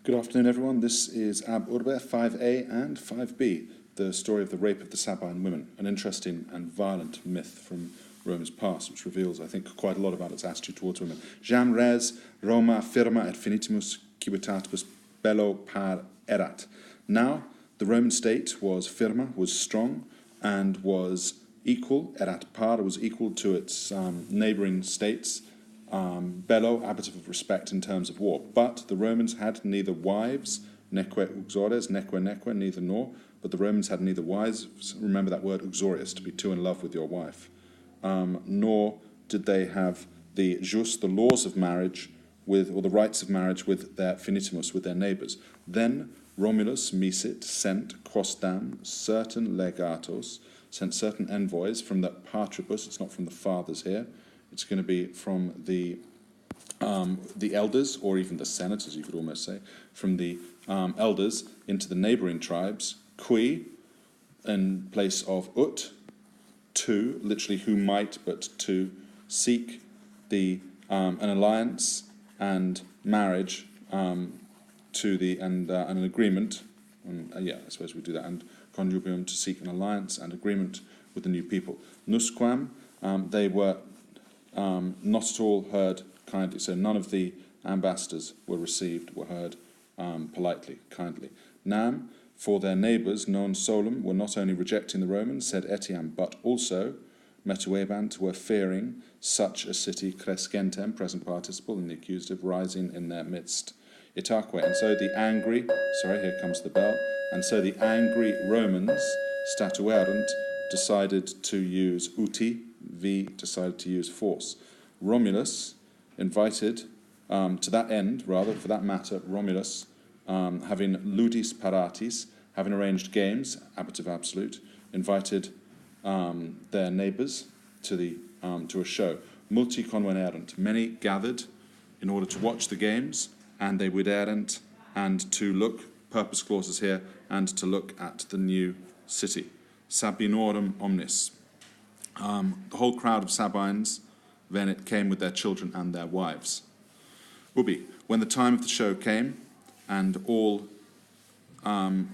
Good afternoon, everyone. This is Ab Urbe 5a and 5b, the story of the rape of the Sabine women, an interesting and violent myth from Rome's past, which reveals, I think, quite a lot about its attitude towards women. Jam res Roma firma et finitimus civitatibus bello par erat. Now, the Roman state was firma, was strong, and was equal, erat par, was equal to its neighbouring states, bello, ablative of respect in terms of war. But the Romans had neither wives, neque uxores, neque, neither nor, but the Romans had neither wives, remember that word uxorius, to be too in love with your wife, nor did they have the jus, the laws of marriage, with, or the rights of marriage with their finitimus, with their neighbours. Then Romulus misit sent quosdam certain legatos, sent certain envoys from the patribus, it's not from the fathers here, it's going to be from the elders, or even the senators, you could almost say, from the elders into the neighbouring tribes, qui, in place of ut, to, literally who might, but to seek the an alliance and marriage to the and an agreement. I suppose we do that, and conjugium, to seek an alliance and agreement with the new people. Nusquam, they were not at all heard kindly, so none of the ambassadors were heard politely, kindly. Nam, for their neighbours, non solum, were not only rejecting the Romans, said etiam, but also metuebant, were fearing such a city, crescentem, present participle in the accusative, rising in their midst. Itaque, and so the angry, here comes the bell, and so the angry Romans, statuerant, decided to use decided to use force. Romulus invited, to that end, rather, for that matter, Romulus, having ludis paratis, having arranged games, ablative absolute, invited their neighbours to a show. Multi convenerant, many gathered in order to watch the games, and they viderunt, and to look, purpose clauses here, and to look at the new city. Sabinorum omnis. The whole crowd of Sabines then it came with their children and their wives. Ubi, when the time of the show came, and all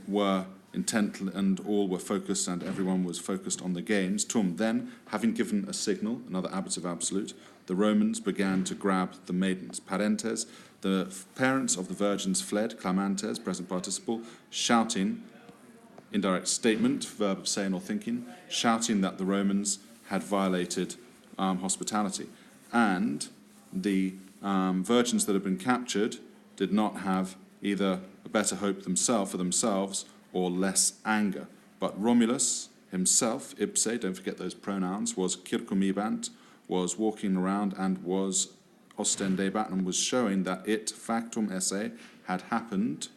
were intent, and all were focused, and everyone was focused on the games, tum, then, having given a signal, another ablative absolute, the Romans began to grab the maidens. Parentes, the parents of the virgins fled, clamantes, present participle, shouting, indirect statement, verb of saying or thinking, shouting that the Romans had violated hospitality. And the virgins that had been captured did not have either a better hope for themselves, or less anger. But Romulus himself, ipse, don't forget those pronouns, was circumibant, was walking around and was ostendebat, and was showing that it, factum esse, had happened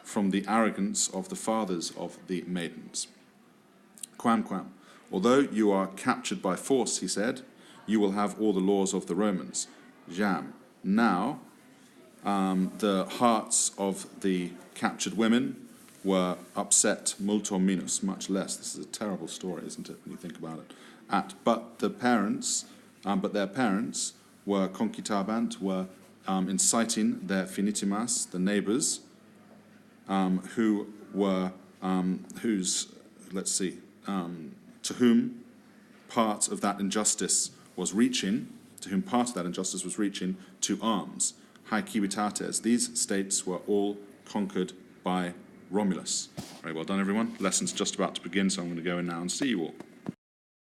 from the arrogance of the fathers of the maidens. Quamquam, although you are captured by force, he said, you will have all the laws of the Romans. Jam, now the hearts of the captured women were upset multo minus, much less. This is a terrible story, isn't it, when you think about it? But their parents were conquitabant, were inciting their finitimas, the neighbours, who were to whom part of that injustice was reaching, to arms. Haec civitates. These states were all conquered by Romulus. Very well done, everyone. Lesson's just about to begin, so I'm going to go in now and see you all.